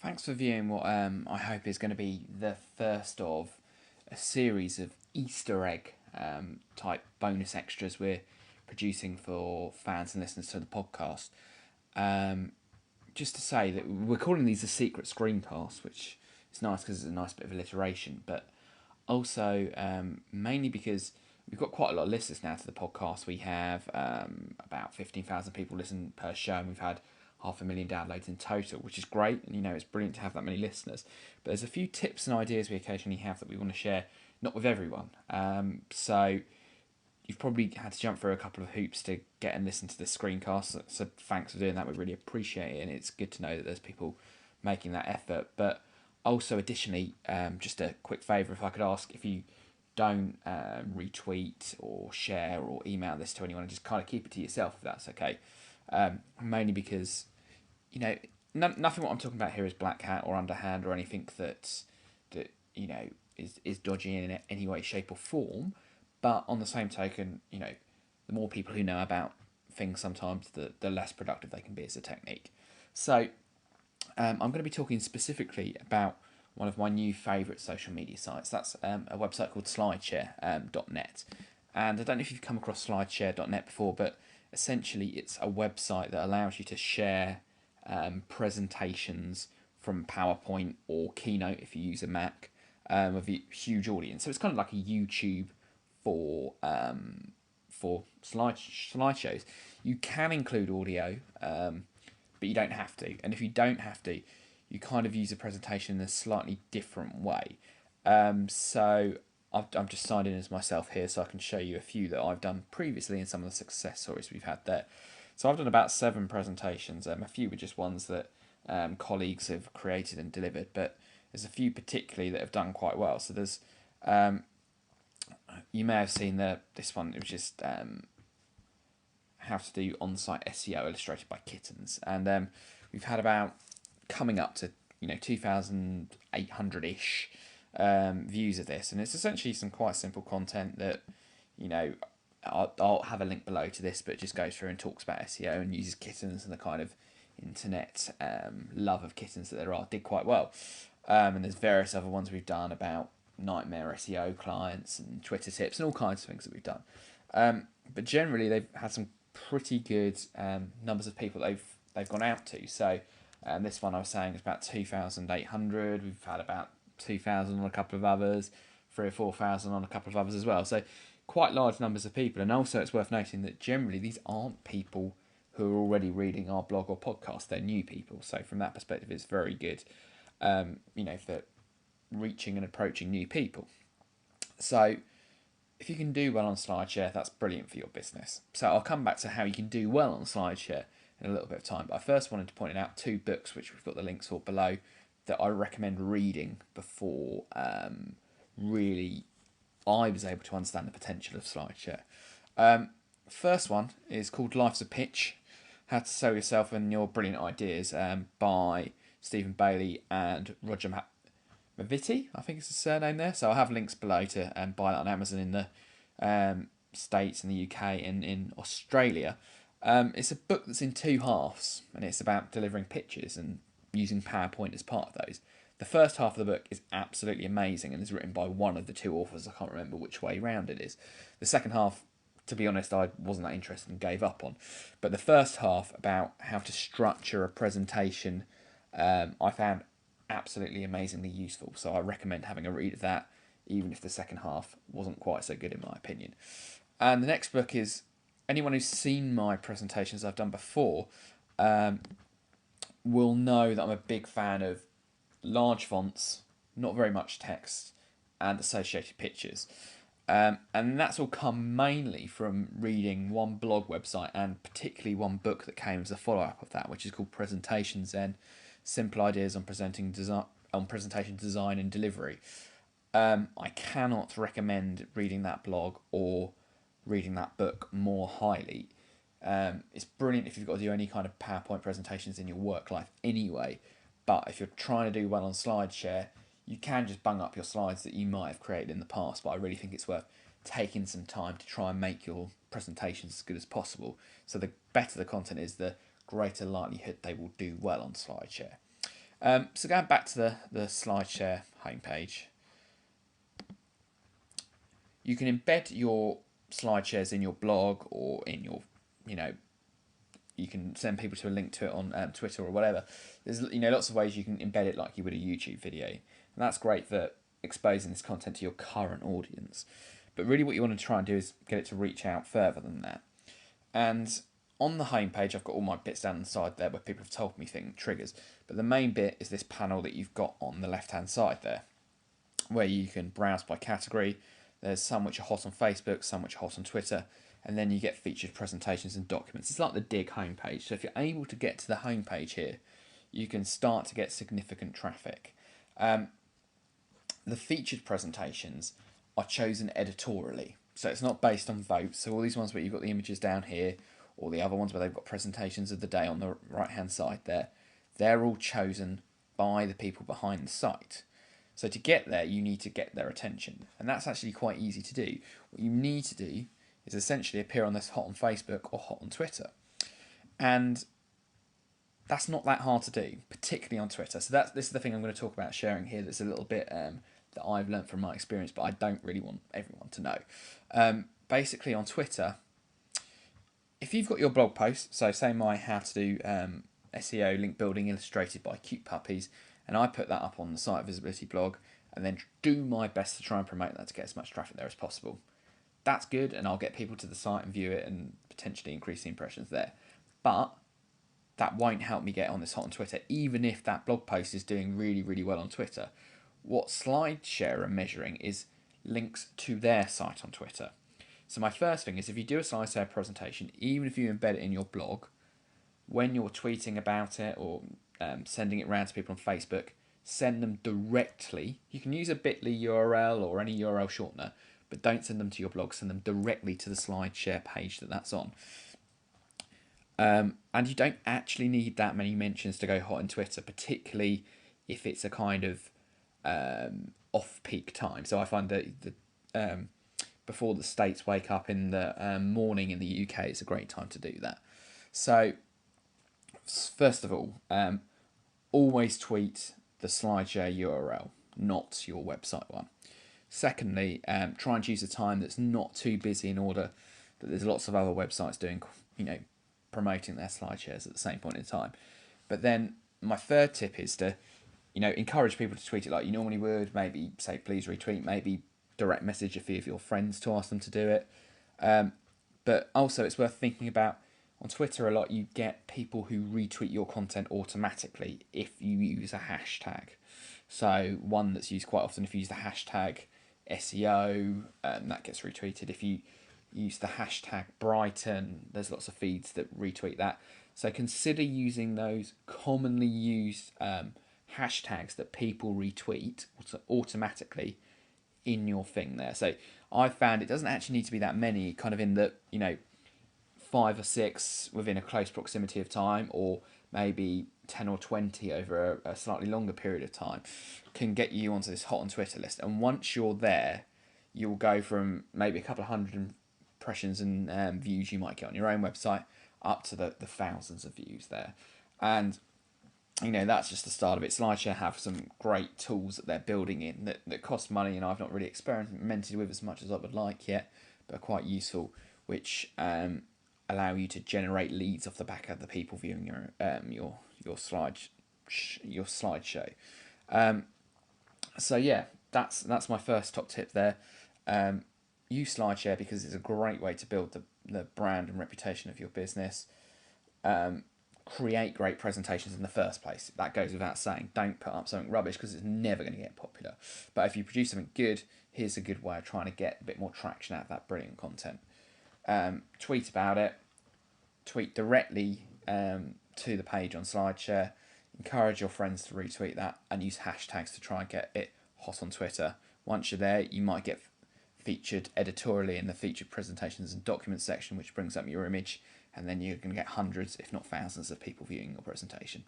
Thanks for viewing what I hope is going to be the first of a series of Easter egg type bonus extras we're producing for fans and listeners to the podcast. Um, just to say that we're calling these the secret screencasts, which is nice because it's a nice bit of alliteration, but also mainly because we've got quite a lot of listeners now to the podcast. We have about 15,000 people listen per show, and we've had 500,000 downloads in total, which is great. And it's brilliant to have that many listeners. But there's a few tips and ideas we occasionally have that we want to share, not with everyone. So you've probably had to jump through a couple of hoops to get and listen to this screencast. So thanks for doing that. We really appreciate it, and it's good to know that there's people making that effort. But also, additionally, just a quick favour, if I could ask, if you don't retweet or share or email this to anyone, and just kind of keep it to yourself, if that's okay. Mainly because nothing what I'm talking about here is black hat or underhand or anything that is dodgy in any way, shape or form. But on the same token, the more people who know about things, sometimes the less productive they can be as a technique. So I'm going to be talking specifically about one of my new favourite social media sites. That's a website called Slideshare.net. And I don't know if you've come across Slideshare.net before, but essentially it's a website that allows you to share presentations from PowerPoint or Keynote if you use a Mac with a huge audience. So it's kind of like a YouTube for slideshows. You can include audio, but you don't have to. And if you don't have to, you kind of use a presentation in a slightly different way. So I'm just signed in as myself here, so I can show you a few that I've done previously and some of the success stories we've had there. So I've done about 7 presentations. A few were just ones that colleagues have created and delivered, but there's a few particularly that have done quite well. So there's you may have seen this one. It was just how to do on-site SEO illustrated by kittens, and we've had about coming up to 2,800-ish views of this, and it's essentially some quite simple content that I'll have a link below to this, but it just goes through and talks about SEO and uses kittens and the kind of internet love of kittens that there are. Did quite well, and there's various other ones we've done about nightmare SEO clients and Twitter tips and all kinds of things that we've done. But generally, they've had some pretty good numbers of people they've gone out to. So this one I was saying is about 2,800. We've had about 2,000 on a couple of others, 3,000 or 4,000 on a couple of others as well. So quite large numbers of people. And also it's worth noting that generally these aren't people who are already reading our blog or podcast. They're new people. So from that perspective, it's very good, for reaching and approaching new people. So if you can do well on SlideShare, that's brilliant for your business. So I'll come back to how you can do well on SlideShare in a little bit of time. But I first wanted to point out 2 books, which we've got the links for below, that I recommend reading before really I was able to understand the potential of SlideShare. First one is called Life's a Pitch, How to Sell Yourself and Your Brilliant Ideas by Stephen Bailey and Roger Maviti, I think it's the surname there. So I'll have links below to buy that on Amazon in the States, in the UK, and in Australia. It's a book that's in 2 halves, and it's about delivering pitches and using PowerPoint as part of those. The first half of the book is absolutely amazing and is written by one of the 2 authors. I can't remember which way round it is. The second half, to be honest, I wasn't that interested and gave up on. But the first half, about how to structure a presentation, I found absolutely amazingly useful. So I recommend having a read of that, even if the second half wasn't quite so good in my opinion. And the next book is, anyone who's seen my presentations I've done before will know that I'm a big fan of large fonts, not very much text, and associated pictures. And that's all come mainly from reading one blog website and particularly one book that came as a follow-up of that, which is called Presentation Zen: Simple Ideas on Presentation Design and Delivery. I cannot recommend reading that blog or reading that book more highly. It's brilliant if you've got to do any kind of PowerPoint presentations in your work life anyway, but if you're trying to do well on SlideShare, you can just bung up your slides that you might have created in the past, but I really think it's worth taking some time to try and make your presentations as good as possible. So the better the content is, the greater likelihood they will do well on SlideShare. So going back to the Slideshare homepage, you can embed your SlideShares in your blog or in your, you know, you can send people to a link to it on Twitter or whatever. There's lots of ways you can embed it like you would a YouTube video, and that's great for exposing this content to your current audience. But really, what you want to try and do is get it to reach out further than that. And on the homepage, I've got all my bits down the side there where people have told me things, triggers. But the main bit is this panel that you've got on the left-hand side there, where you can browse by category. There's some which are hot on Facebook, some which are hot on Twitter, and then you get featured presentations and documents. It's like the Dig homepage. So if you're able to get to the homepage here, you can start to get significant traffic. The featured presentations are chosen editorially. So it's not based on votes. So all these ones where you've got the images down here, or the other ones where they've got presentations of the day on the right-hand side there, they're all chosen by the people behind the site. So to get there, you need to get their attention. And that's actually quite easy to do. What you need to do is essentially appear on this hot on Facebook or hot on Twitter. And that's not that hard to do, particularly on Twitter. So this is the thing I'm going to talk about sharing here that's a little bit that I've learned from my experience, but I don't really want everyone to know. Basically on Twitter, if you've got your blog post, so say my how to do SEO link building illustrated by cute puppies, and I put that up on the site visibility blog and then do my best to try and promote that to get as much traffic there as possible. That's good, and I'll get people to the site and view it and potentially increase the impressions there. But that won't help me get on this hot on Twitter, even if that blog post is doing really, really well on Twitter. What Slideshare are measuring is links to their site on Twitter. So my first thing is, if you do a Slideshare presentation, even if you embed it in your blog, when you're tweeting about it or sending it around to people on Facebook, send them directly. You can use a bit.ly URL or any URL shortener, but don't send them to your blog. Send them directly to the Slideshare page that's on. And you don't actually need that many mentions to go hot on Twitter, particularly if it's a kind of off-peak time. So I find that before the States wake up in the morning in the UK, it's a great time to do that. So first of all, always tweet the Slideshare URL, not your website one. Secondly, try and choose a time that's not too busy in order that there's lots of other websites doing, promoting their Slideshares at the same point in time. But then my third tip is to, encourage people to tweet it like you normally would. Maybe say, please retweet, maybe direct message a few of your friends to ask them to do it. But also it's worth thinking about, on Twitter a lot you get people who retweet your content automatically if you use a hashtag. So one that's used quite often, if you use the hashtag SEO, that gets retweeted. If you use the hashtag Brighton, there's lots of feeds that retweet that. So consider using those commonly used hashtags that people retweet automatically in your thing there. So I found it doesn't actually need to be that many, kind of in the 5 or 6 within a close proximity of time, or maybe 10 or 20 over a slightly longer period of time, can get you onto this hot on Twitter list. And once you're there, you'll go from maybe a couple of hundred impressions and views you might get on your own website up to the thousands of views there. And that's just the start of it. Slideshare have some great tools that they're building in that cost money, and I've not really experimented with as much as I would like yet, but are quite useful, which allow you to generate leads off the back of the people viewing your slideshow. So yeah, that's my first top tip there. Use Slideshare because it's a great way to build the brand and reputation of your business. Create great presentations in the first place. That goes without saying. Don't put up something rubbish because it's never going to get popular. But if you produce something good, here's a good way of trying to get a bit more traction out of that brilliant content. Tweet about it. Tweet directly to the page on Slideshare. Encourage your friends to retweet that and use hashtags to try and get it hot on Twitter. Once you're there, you might get featured editorially in the featured presentations and documents section, which brings up your image, and then you're going to get hundreds, if not thousands, of people viewing your presentation.